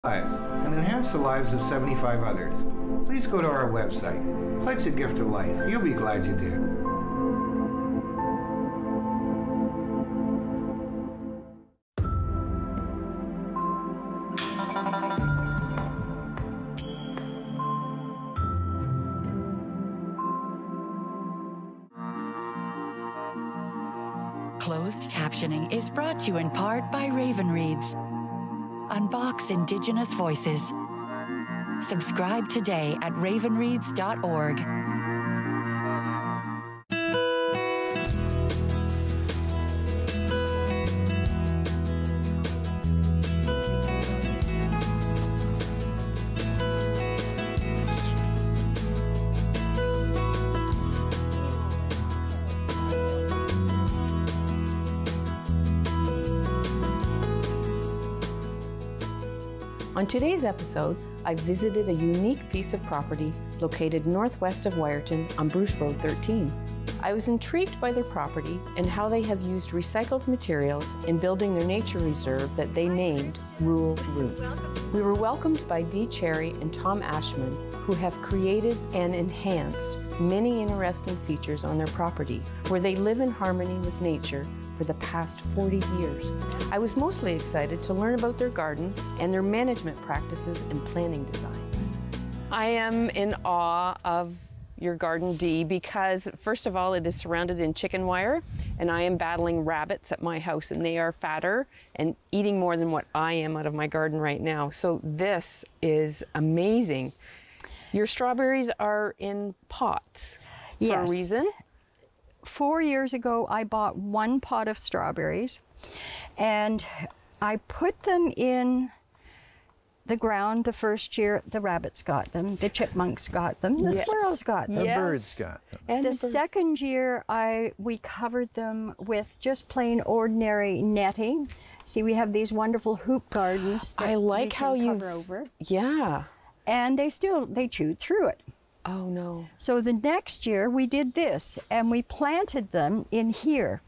lives and enhance the lives of 75 others. Please go to our website. Pledge a gift of life. You'll be glad you did. Closed captioning is brought to you in part by Raven Reads. Unbox Indigenous voices. Subscribe today at ravenreads.org. On today's episode, I visited a unique piece of property located northwest of Wyerton on Bruce Road 13. I was intrigued by their property and how they have used recycled materials in building their nature reserve that they named Rural Rootz. We were welcomed by Dee and Tom Asman, who have created and enhanced many interesting features on their property, where they live in harmony with nature for the past 40 years. I was mostly excited to learn about their gardens and their management practices and planning designs. I am in awe of your garden, Dee, because first of all, it is surrounded in chicken wire, and I am battling rabbits at my house, and they are fatter and eating more than what I am out of my garden right now. So this is amazing. Your strawberries are in pots for a reason. 4 years ago, I bought one pot of strawberries and I put them in the ground. The first year, the rabbits got them, the chipmunks got them, the squirrels got them. The birds got them. And the second year, we covered them with just plain ordinary netting. See, we have these wonderful hoop gardens that I like how you cover over. Yeah. And they chewed through it. Oh no. So the next year we did this and we planted them in here.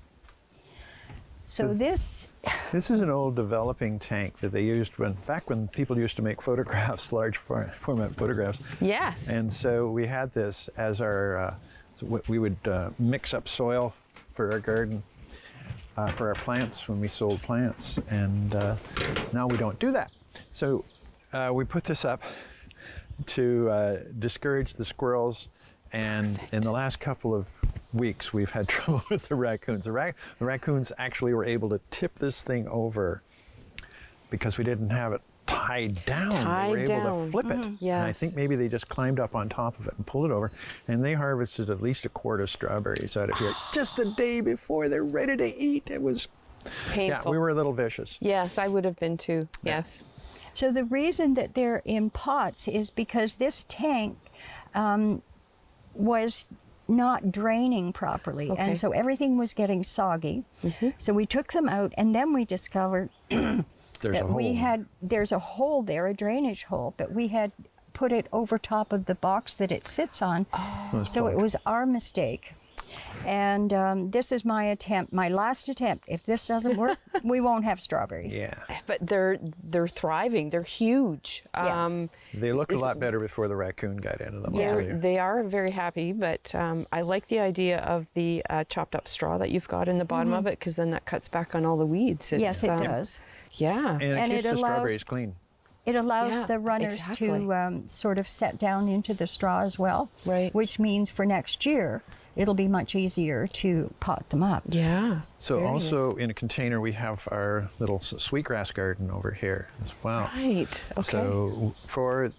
So this is an old developing tank that they used back when people used to make photographs, large format photographs. Yes. And so we had this as our, we would mix up soil for our garden, for our plants when we sold plants. And now we don't do that. So we put this up to discourage the squirrels, and in the last couple of weeks we've had trouble with the raccoons. The raccoons actually were able to tip this thing over because we didn't have it tied down. They were able to flip it. Yes. And I think maybe they just climbed up on top of it and pulled it over, and they harvested at least a quart of strawberries out of here just the day before they're ready to eat. It was painful. Yeah, we were a little vicious. Yes, I would have been too. Yes. So the reason that they're in pots is because this tank was not draining properly, and so everything was getting soggy. So we took them out, and then we discovered there's a hole there, a drainage hole, but we had put it over top of the box that it sits on. So it was our mistake. And this is my attempt, my last attempt. If this doesn't work, we won't have strawberries. Yeah. But they're thriving. They're huge. Yeah. They look a lot better before the raccoon got into them. Yeah, they are very happy, but I like the idea of the chopped up straw that you've got in the bottom of it, because then that cuts back on all the weeds. Yes, it does. Yeah. And it keeps the strawberries clean. It allows the runners to sort of set down into the straw as well, which means for next year, it'll be much easier to pot them up. Yeah. So also in a container, we have our little sweetgrass garden over here as well. Right. Okay. So for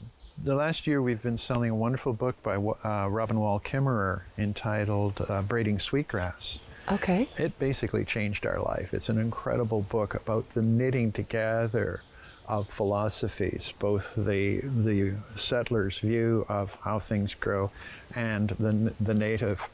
the last year, we've been selling a wonderful book by Robin Wall Kimmerer entitled Braiding Sweetgrass. Okay. It basically changed our life. It's an incredible book about the knitting together of philosophies, both the settlers' view of how things grow and the native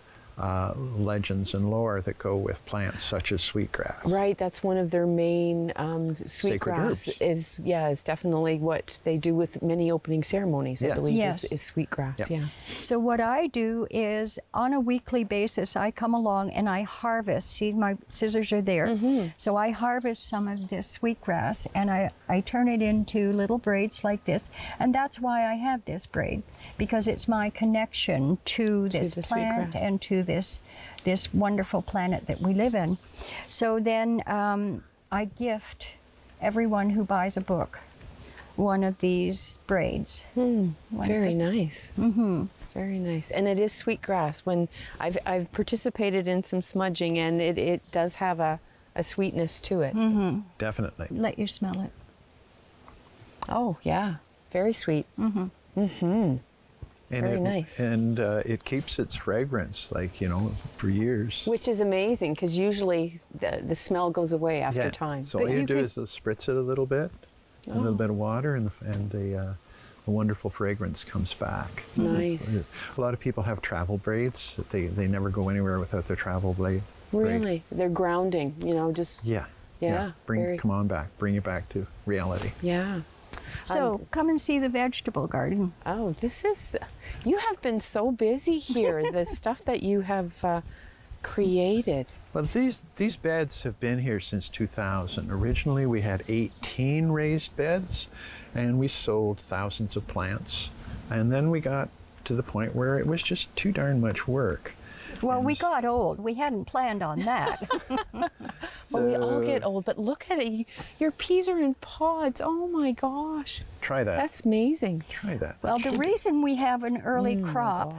legends and lore that go with plants such as sweetgrass. Right, that's one of their main herbs. sweetgrass is definitely what they do with many opening ceremonies, I Yes. believe, Yes. is sweetgrass. Yep. Yeah. So what I do is on a weekly basis, I come along and I harvest. See, my scissors are there. So I harvest some of this sweetgrass and I turn it into little braids like this. And that's why I have this braid, because it's my connection to this the plant sweetgrass. and to this wonderful planet that we live in. So then I gift everyone who buys a book one of these braids. Very nice. Very nice. And it is sweetgrass. When I've participated in some smudging, and it does have a sweetness to it. Definitely. Let you smell it. Oh, yeah. Very sweet. And Very nice. And it keeps its fragrance, like, you know, for years. Which is amazing, because usually the smell goes away after time. So But all you you do could- is spritz it a little bit, a little bit of water, and the wonderful fragrance comes back. Nice. A lot of people have travel braids. That they never go anywhere without their travel braid. Really? They're grounding, you know, just... Yeah. Yeah, very- Come on back. Bring it back to reality. Yeah. So come and see the vegetable garden. Oh, you have been so busy here, the stuff that you have created. Well, these beds have been here since 2000. Originally, we had 18 raised beds, and we sold thousands of plants. And then we got to the point where it was just too darn much work. Well, we got old. We hadn't planned on that. Well, we all get old, but look at it. Your peas are in pods. Oh my gosh. Try that. That's amazing. Try that. Well, the reason we have an early crop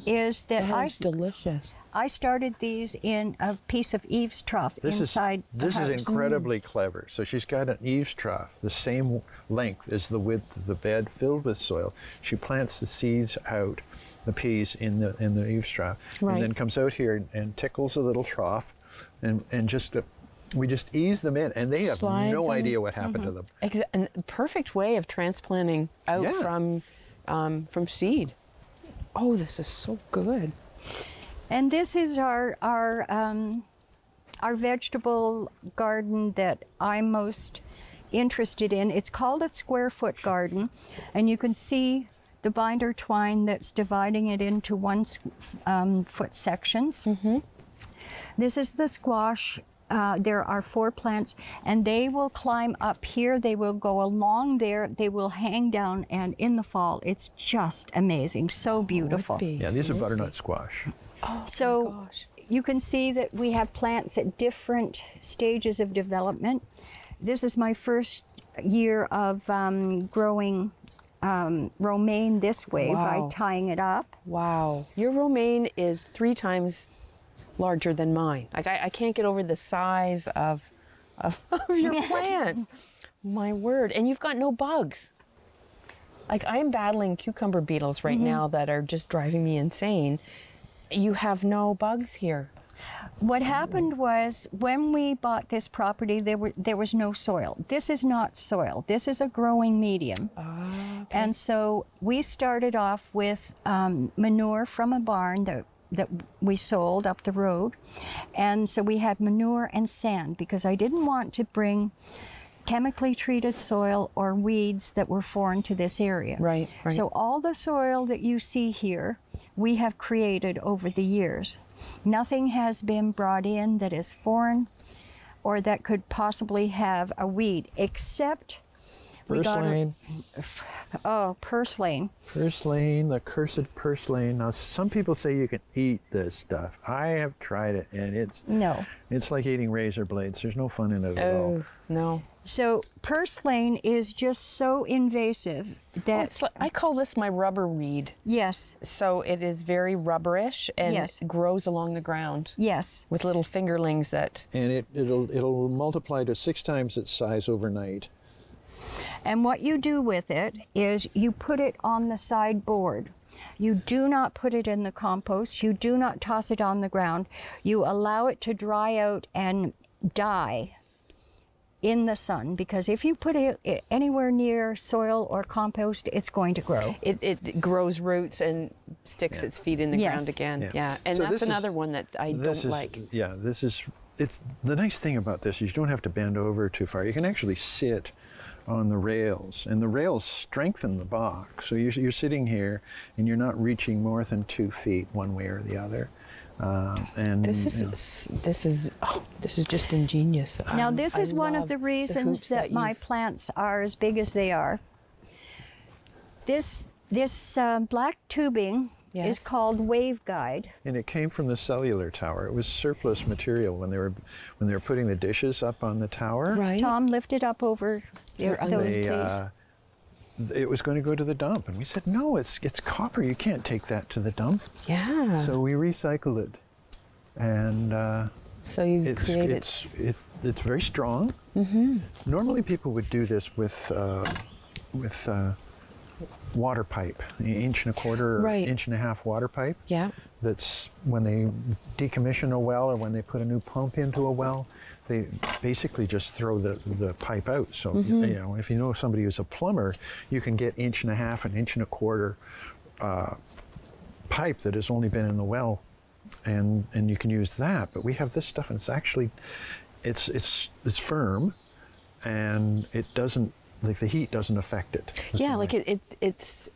is that That's delicious. I started these in a piece of eaves trough inside the This house. is incredibly clever. So she's got an eaves trough, the same length as the width of the bed, filled with soil. She plants the seeds out, the peas in the eaves trough, Right. and then comes out here and tickles a little trough, and just we just ease them in, and they have Slide no them. idea what happened to them. And perfect way of transplanting out Yeah. from seed. Oh, this is so good. And this is our vegetable garden that I'm most interested in. It's called a square foot garden, and you can see the binder twine that's dividing it into 1 foot sections. This is the squash. There are 4 plants, and they will climb up here. They will go along there. They will hang down, and in the fall, it's just amazing. So beautiful. Yeah, these are butternut squash. So gosh. you can see that we have plants at different stages of development. This is my first year of growing romaine this way by Wow. tying it up. Wow. Your romaine is 3 times larger than mine. Like I can't get over the size of your plants. My word. And you've got no bugs. Like I'm battling cucumber beetles right now that are just driving me insane. You have no bugs here. What happened was when we bought this property, there was no soil. This is not soil. This is a growing medium. And so we started off with manure from a barn that we sold up the road. And so we had manure and sand because I didn't want to bring chemically treated soil or weeds that were foreign to this area. Right. So all the soil that you see here, we have created over the years. Nothing has been brought in that is foreign or that could possibly have a weed, except Purslane. Purslane. Purslane, the cursed purslane. Now, some people say you can eat this stuff. I have tried it, and it's like eating razor blades. There's no fun in it at all. Oh, no. So purslane is just so invasive that I call this my rubber weed. yes, So it is very rubberish and Yes. grows along the ground yes. with little fingerlings that... And it'll multiply to 6 times its size overnight. And what you do with it is you put it on the sideboard. You do not put it in the compost. You do not toss it on the ground. You allow it to dry out and die in the sun, because if you put it anywhere near soil or compost, it's going to grow. It grows roots and sticks its feet in the Yes. ground again. Yeah. And So that's another one that I don't like. Yeah, it's the nice thing about this is you don't have to bend over too far. You can actually sit on the rails, and the rails strengthen the box. So you're sitting here and you're not reaching more than 2 feet one way or the other. And This is just ingenious. Now this is one of the hoops reasons that my you've- plants are as big as they are. This black tubing Yes. is called Wave Guide. And it came from the cellular tower. It was surplus material when they were putting the dishes up on the tower. Right. Tom, lift it up over those, They, please. it was going to go to the dump, and we said, no, it's copper. You can't take that to the dump. Yeah. So we recycled it, and So you create it's very strong. Mm-hmm. Normally, people would do this with water pipe, an 1.25 inch or Right. 1.5 inch water pipe. Yeah. That's when they decommission a well or when they put a new pump into a well, they basically just throw the pipe out. So you know, if you know somebody who's a plumber, you can get 1.5 inch, 1.25 inch pipe that has only been in the well, and you can use that. But we have this stuff, and it's actually it's firm, and it doesn't, like, the heat doesn't affect it. Yeah, like it's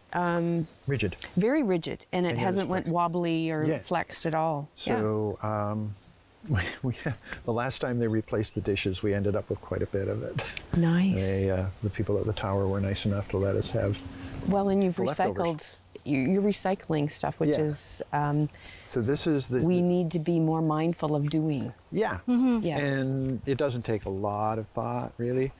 rigid. very rigid, and it And it is hasn't went flexible. wobbly or Yeah. flexed at all. So the last time they replaced the dishes, we ended up with quite a bit of it. Yeah. Nice. The people at the tower were nice enough to let us have. Well, and you've the leftovers. you're recycling stuff, which Yeah. is So this is we need to be more mindful of doing. yeah, Yes. and it doesn't take a lot of thought, really.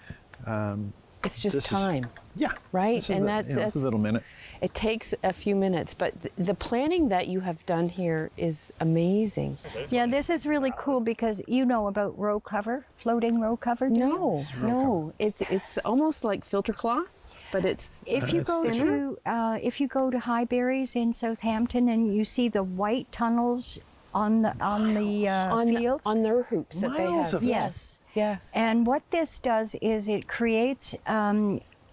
It's just this is- time. Yeah, Right, This is and it's that's a little minute. It takes a few minutes, but the planning that you have done here is amazing. Yeah, this is really cool because you know about row cover, floating row cover. do you? No, it's almost like filter cloth, but it's If you go to Highberries in Southampton and you see the white tunnels on the fields, on their hoops that they Miles have. of it. yes. Yes. And what this does is it creates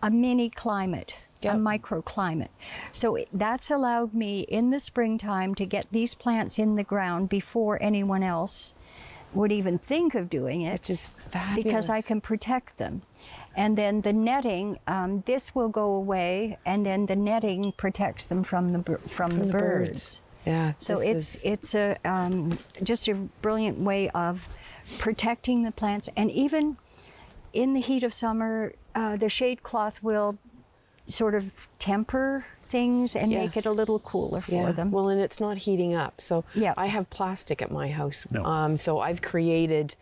a mini climate, Yep. a microclimate. So that's allowed me in the springtime to get these plants in the ground before anyone else would even think of doing it. Which is fabulous. Because I can protect them. And then the netting, this will go away, and then the netting protects them from the birds. Yeah. So it's a just a brilliant way of protecting the plants, and even in the heat of summer, the shade cloth will sort of temper things and make Yes. it a little cooler for them. Well, and it's not heating up. So Yeah. I have plastic at my house. No. So I've created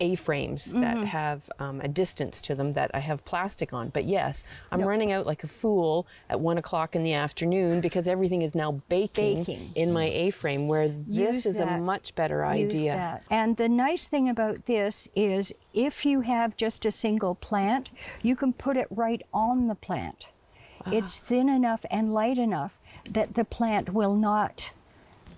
A-frames that have a distance to them that I have plastic on. But yes, I'm running out like a fool at 1 o'clock in the afternoon because everything is now baking. in my A-frame, where this Use is a that. much better Use idea. that. And the nice thing about this is if you have just a single plant, you can put it right on the plant. It's thin enough and light enough that the plant will not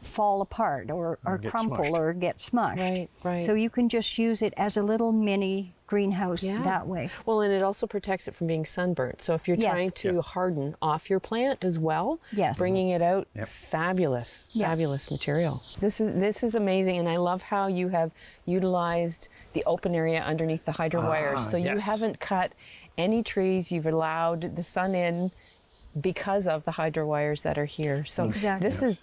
fall apart or get crumple smushed. or get smushed. Right, right. So you can just use it as a little mini greenhouse that way. Well, and it also protects it from being sunburnt. So if you're Yes. trying to harden off your plant as well, Yes. bringing it out, fabulous, Yeah. fabulous material. This is amazing, and I love how you have utilized the open area underneath the hydro wires. So you yes. haven't cut any trees. You've allowed the sun in because of the hydro wires that are here. So Exactly.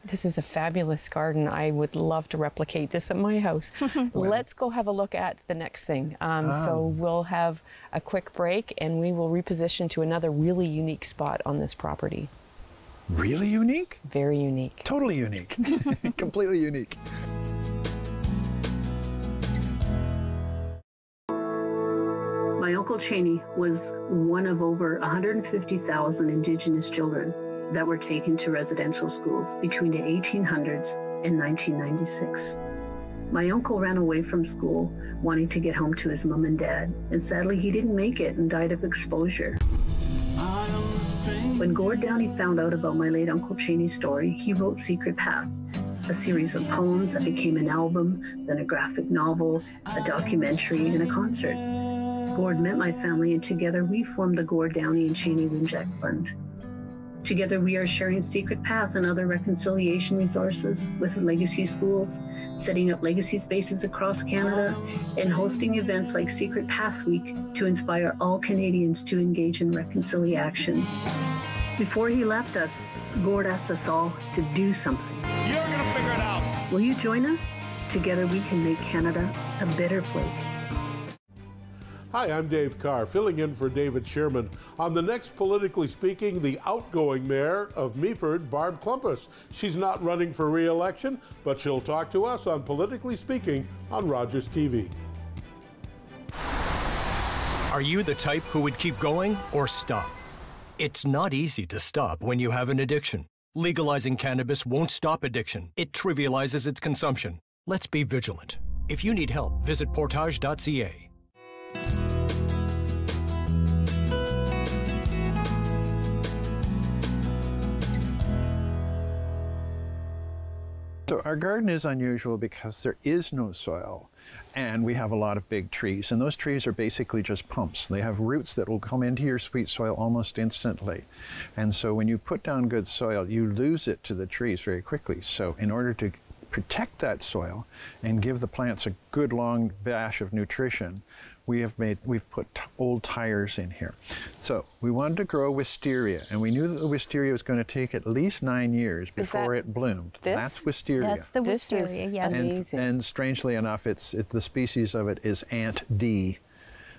this is a fabulous garden. I would love to replicate this at my house. Let's go have a look at the next thing. So we'll have a quick break and we will reposition to another really unique spot on this property. Really unique? Very unique. Totally unique. Completely unique. My Uncle Cheney was one of over 150,000 Indigenous children that were taken to residential schools between the 1800s and 1996. My uncle ran away from school, wanting to get home to his mom and dad, and sadly he didn't make it and died of exposure. When Gord Downey found out about my late Uncle Cheney's story, he wrote Secret Path, a series of poems that became an album, then a graphic novel, a documentary, and a concert. Gord met my family, and together we formed the Gord, Downey, and Cheney Winjack Fund. Together, we are sharing Secret Path and other reconciliation resources with legacy schools, setting up legacy spaces across Canada, and hosting events like Secret Path Week to inspire all Canadians to engage in reconciliation. Before he left us, Gord asked us all to do something. You're gonna figure it out. Will you join us? Together, we can make Canada a better place. Hi, I'm Dave Carr, filling in for David Sherman. On the next Politically Speaking, the outgoing mayor of Meaford, Barb Klumpus. She's not running for re-election, but she'll talk to us on Politically Speaking on Rogers TV. Are you the type who would keep going or stop? It's not easy to stop when you have an addiction. Legalizing cannabis won't stop addiction. It trivializes its consumption. Let's be vigilant. If you need help, visit portage.ca. So our garden is unusual because there is no soil, and we have a lot of big trees, and those trees are basically just pumps. They have roots that will come into your sweet soil almost instantly, and so when you put down good soil, you lose it to the trees very quickly. So in order to protect that soil and give the plants a good long bash of nutrition, we've put old tires in here. So we wanted to grow wisteria, and we knew that the wisteria was going to take at least 9 years before it bloomed. This? That's wisteria. That's the wisteria, yes. Amazing. And strangely enough, the species of it is Aunt Dee.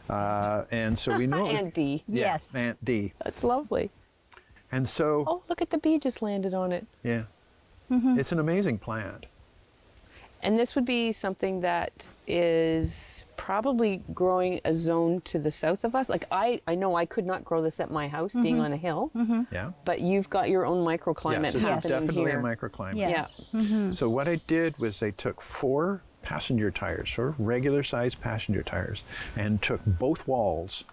And so we know Aunt Dee. Yeah, Yes. Aunt Dee. That's lovely. And so Oh, look at the bee just landed on it. yeah, it's an amazing plant. And this would be something that is probably growing a zone to the south of us. Like I know I could not grow this at my house, being on a hill. Yeah. But you've got your own microclimate Yes, it's happening definitely here. a microclimate. Yes. So what I did was they took 4 passenger tires, sort of regular sized passenger tires, and took both walls,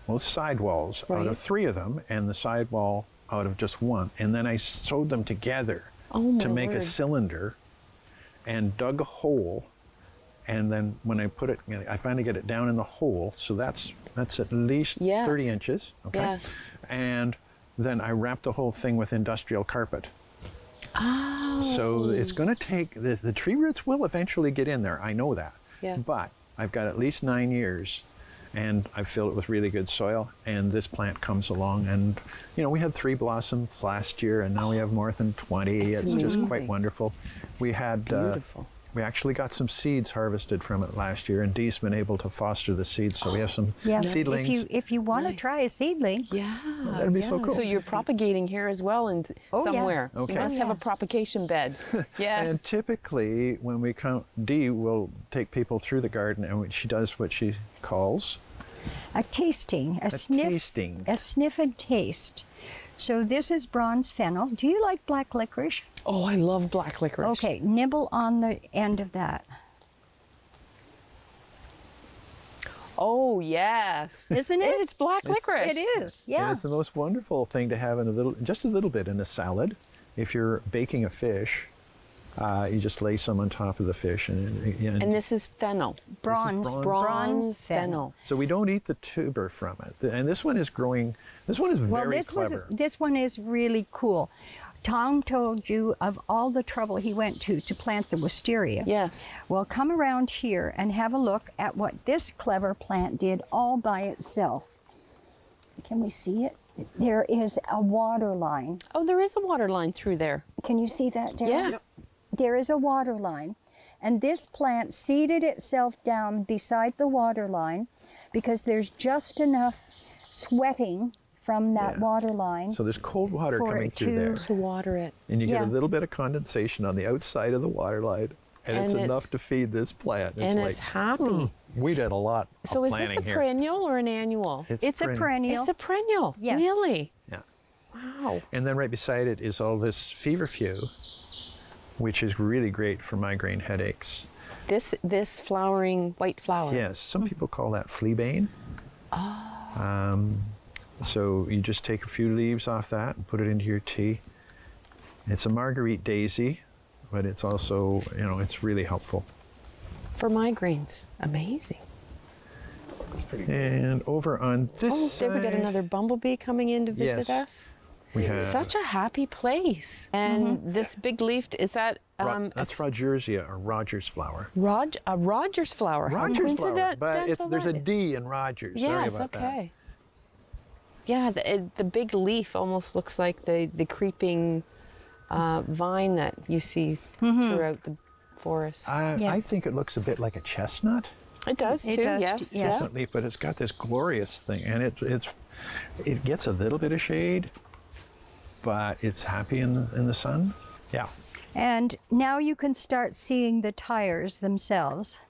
both side walls, out of 3 of them, and the side wall out of just 1. And then I sewed them together to make a cylinder, and dug a hole, and then when I put it, I finally get it down in the hole, so that's at least 30 inches, okay? Yes. And then I wrapped the whole thing with industrial carpet. Oh. So it's going to take, the tree roots will eventually get in there, I know that. Yeah. But I've got at least 9 years, and I've filled it with really good soil, and this plant comes along, and you know, we had 3 blossoms last year, and now we have more than 20. It's just quite wonderful. We had beautiful. We actually got some seeds harvested from it last year, and Dee's been able to foster the seeds, so we have some seedlings. If you want to try a seedling. That'd be so cool. So you're propagating here as well, and somewhere. Okay. You must have a propagation bed. Yes. And typically, when we come, Dee will take people through the garden, and she does what she calls A tasting, a sniff and taste. So this is bronze fennel. Do you like black licorice? Oh, I love black licorice. Okay, nibble on the end of that. Oh, yes. Isn't it? It's black licorice. It is, yeah. And it's the most wonderful thing to have in just a little bit in a salad. If you're baking a fish, you just lay some on top of the fish. And this is fennel. Bronze fennel. So we don't eat the tuber from it. And this one is growing, this one is very clever. This one is really cool. Tom told you of all the trouble he went to plant the wisteria. Yes. Well, come around here and have a look at what this clever plant did all by itself. Can we see it? There is a water line. Oh, there is a water line through there. Can you see that, Darren? Yeah. Yep. There is a water line, and this plant seeded itself down beside the water line because there's just enough sweating from that water line. So there's cold water coming through there. To water it. And you get a little bit of condensation on the outside of the water line, and it's enough to feed this plant. It's happy. We did a lot of So is planning this a here. perennial or an annual? It's a perennial. It's a perennial. Yes. Really? Yeah. Wow. And then right beside it is all this feverfew, which is really great for migraine headaches. This flowering white flower. Yes, some people call that fleabane. Oh. So you just take a few leaves off that and put it into your tea. It's a marguerite daisy, but it's also, you know, it's really helpful. For migraines. Amazing. pretty good. And over on this side. Did we get another bumblebee coming in to visit Yes. us? We have Such a happy place. And this big leaf, is that... that's Rogersia, or Rogers flower. A Rogers flower. How Rogers flower, coincidental but there's a that is. D in Rogers. Yes, Sorry about okay. Yeah, the big leaf almost looks like the creeping vine that you see throughout the forest. I think it looks a bit like a chestnut. It does too, yes. Chestnut leaf, but it's got this glorious thing, and it gets a little bit of shade, but it's happy in the sun. Yeah. And now you can start seeing the tires themselves.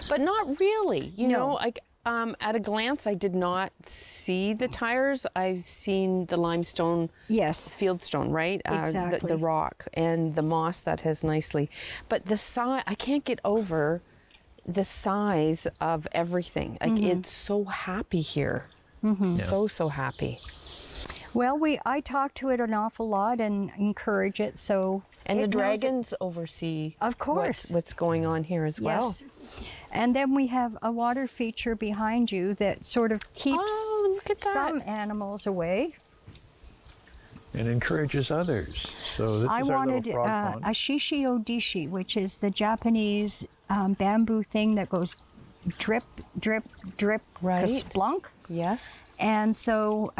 But not really. You know, like at a glance, I did not see the tires. I've seen the limestone, fieldstone, right? Exactly. The rock and the moss that has nicely. But the size, I can't get over the size of everything. Like it's so happy here. So happy. Well, I talk to it an awful lot and encourage it. So and the dragons oversee, of course, what's going on here as well. Yes. And then we have a water feature behind you that sort of keeps some animals away. And encourages others. So this I is our wanted little frog pond. a shishi-odishi, which is the Japanese bamboo thing that goes drip, drip, drip, splunk. Yes. And so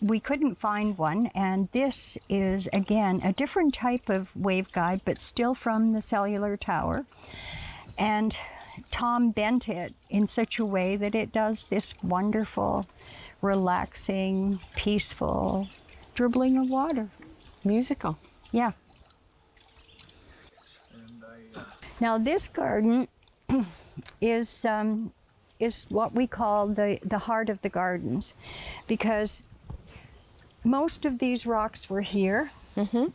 we couldn't find one, and this is, again, a different type of wave guide, but still from the cellular tower. And Tom bent it in such a way that it does this wonderful, relaxing, peaceful dribbling of water. Musical. Yeah. Now this garden is what we call the heart of the gardens, because most of these rocks were here.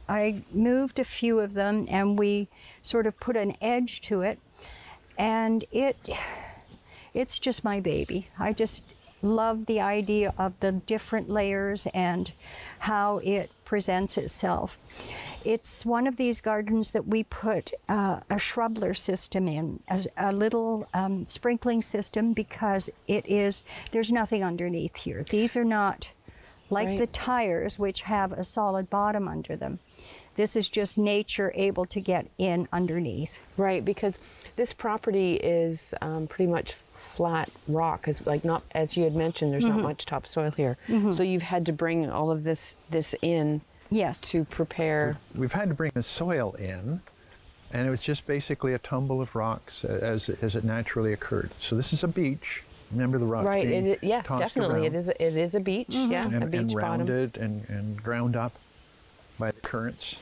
I moved a few of them, and we sort of put an edge to it, and it's just my baby. I just love the idea of the different layers and how it presents itself. It's one of these gardens that we put a shrubler system in, a little sprinkling system, because there's nothing underneath here. These are not like the tires, which have a solid bottom under them. This is just nature able to get in underneath. Right, because this property is pretty much flat rock, not as you had mentioned. There's not much topsoil here, so you've had to bring all of this in. Yes. To prepare. We've had to bring the soil in, and it was just basically a tumble of rocks as it naturally occurred. So this is a beach. Remember the rock? Right. Yeah, definitely. Around. It is a beach. Yeah, a beach and bottom. rounded and ground up by the currents.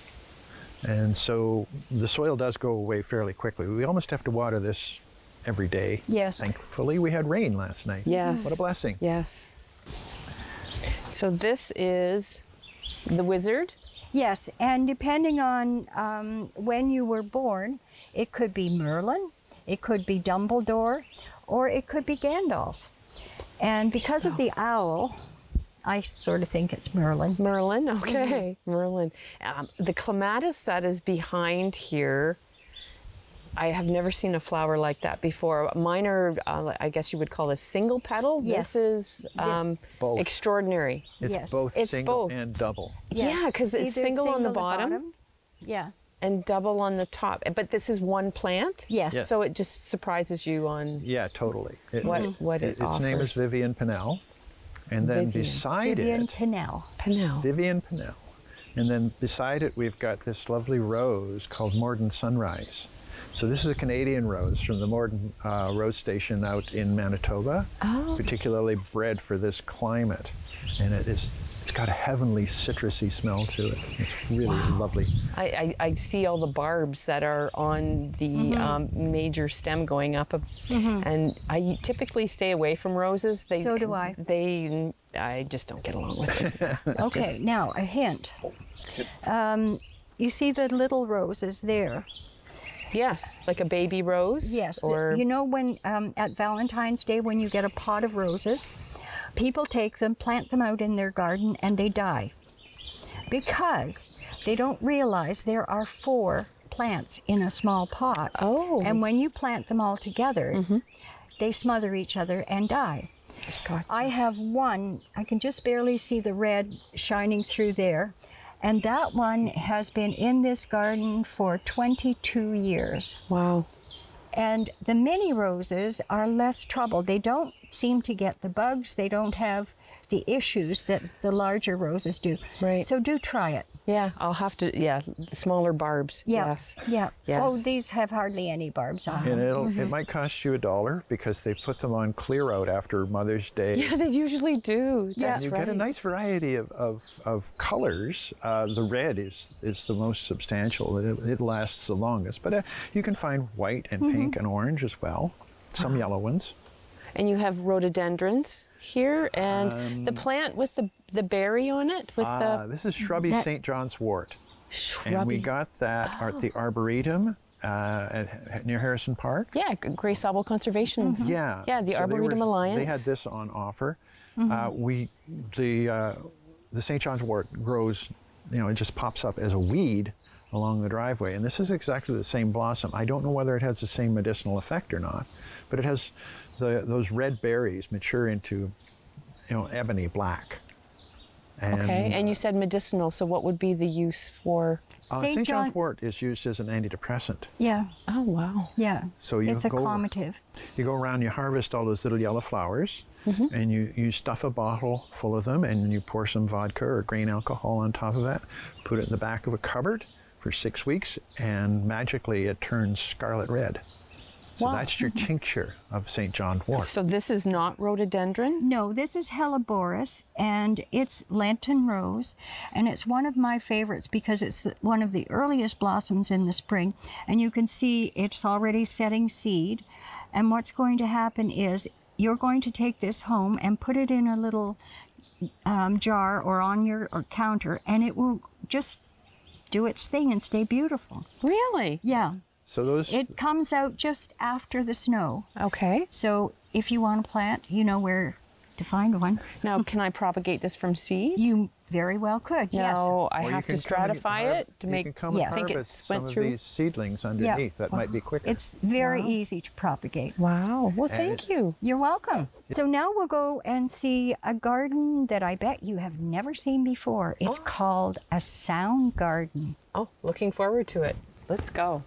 And so the soil does go away fairly quickly. We almost have to water this every day. Yes. Thankfully, we had rain last night. Yes. What a blessing. Yes. So this is the wizard? Yes, and depending on when you were born, it could be Merlin, it could be Dumbledore, or it could be Gandalf. And because of the owl, I sort of think it's Merlin. Merlin, okay, Merlin. The clematis that is behind here, I have never seen a flower like that before. Mine are, I guess you would call this single petal. Yes. This is Both. Extraordinary. It's both single and double. Yes. Yeah, because it's single on the bottom. Yeah. And double on the top. But this is one plant? Yes. Yes. So it just surprises you on Yeah, totally. what it offers. Its name is Vivian Pennel. And then beside Vivian it... Pennel. Vivian Pennel. And then beside it, we've got this lovely rose called Morden Sunrise. So this is a Canadian rose from the Morden Rose Station out in Manitoba, particularly bred for this climate. And it's got a heavenly citrusy smell to it. It's really lovely. I see all the barbs that are on the major stem going up. And I typically stay away from roses. So do I. I just don't get along with them. Okay, now a hint. You see the little roses there? Yes, like a baby rose? Yes. Or... You know when at Valentine's Day when you get a pot of roses, people take them, plant them out in their garden, and they die. Because they don't realize there are 4 plants in a small pot. Oh. And when you plant them all together, they smother each other and die. Gotcha. I have one, I can just barely see the red shining through there, and that one has been in this garden for 22 years. Wow. And the mini roses are less trouble. They don't seem to get the bugs. They don't have the issues that the larger roses do. Right. So do try it. Yeah, I'll have to, the smaller barbs. Yeah. Yes. Yeah. Yes. Oh, these have hardly any barbs on them. And it might cost you $1 because they put them on clear out after Mother's Day. Yeah, they usually do. Yeah. That's You right. get a nice variety of colors. The red is the most substantial. It lasts the longest. But you can find white and pink and orange as well. Some yellow ones. And you have rhododendrons here, and the plant with the berry on it. With this is Shrubby St. John's Wort. Shrubby. And we got that at the Arboretum near Harrison Park. Yeah, Gray Sauble Conservation. Yeah. Yeah, the So Arboretum Alliance. They had this on offer. The St. John's Wort grows, it just pops up as a weed along the driveway. And this is exactly the same blossom. I don't know whether it has the same medicinal effect or not, but it has those red berries mature into, ebony black. And, Okay, and you said medicinal, so what would be the use for? St. John's Wort is used as an antidepressant. Yeah. Oh, wow. Yeah. So it's a calmative. You go around, you harvest all those little yellow flowers, and you stuff a bottle full of them, and you pour some vodka or grain alcohol on top of that, put it in the back of a cupboard for 6 weeks, and magically it turns scarlet red. So that's your tincture of St. John's Wort. So this is not rhododendron? No, this is Helleborus, and it's Lenten rose, and it's one of my favorites because it's one of the earliest blossoms in the spring, and you can see it's already setting seed. And what's going to happen is you're going to take this home and put it in a little jar or on your counter, and it will just do its thing and stay beautiful. Really? Yeah. So It comes out just after the snow. Okay. So if you want to plant, you know where to find one. Now, can I propagate this from seed? You very well could, yes. No, I Or you have to can come and stratify it to you make. can come and I think harvest it went some through. of these seedlings underneath. That might be quicker. It's very easy to propagate. Wow. Well, thank you. You're welcome. So now we'll go and see a garden that I bet you have never seen before. It's called a sound garden. Oh, looking forward to it. Let's go.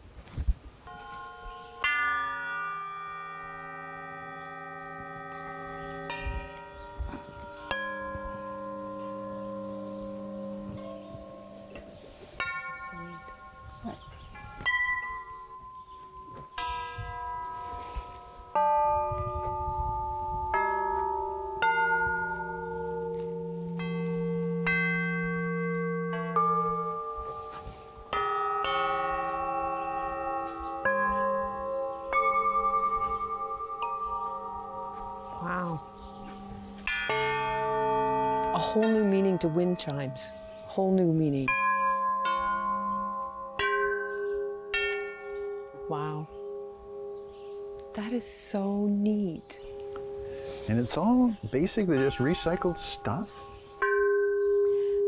Wow. A whole new meaning to wind chimes. Whole new meaning. Wow. That is so neat. And it's all basically just recycled stuff.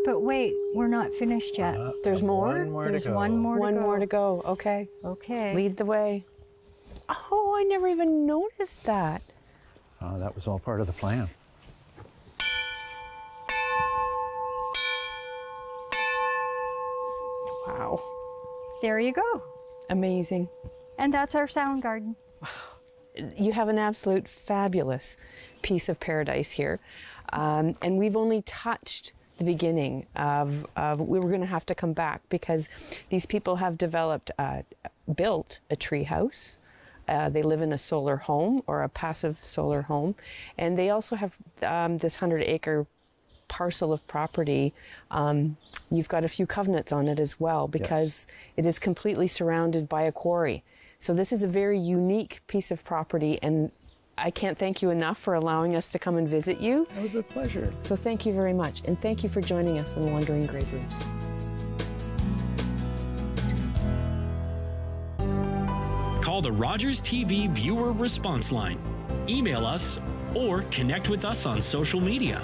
But wait, we're not finished yet. There's more? One more There's to go. one more to One go. more to go. Okay. Okay. Lead the way. Oh, I never even noticed that. That was all part of the plan. Wow. There you go. Amazing. And that's our sound garden. You have an absolute fabulous piece of paradise here. And we've only touched the beginning of we were going to have to come back because these people have built a tree house. They live in a solar home or a passive solar home. And they also have this 100-acre parcel of property. You've got a few covenants on it as well because it is completely surrounded by a quarry. So this is a very unique piece of property, and I can't thank you enough for allowing us to come and visit you. It was a pleasure. So thank you very much, and thank you for joining us on Wandering Grape Roots. Call the Rogers TV viewer response line, email us, or connect with us on social media.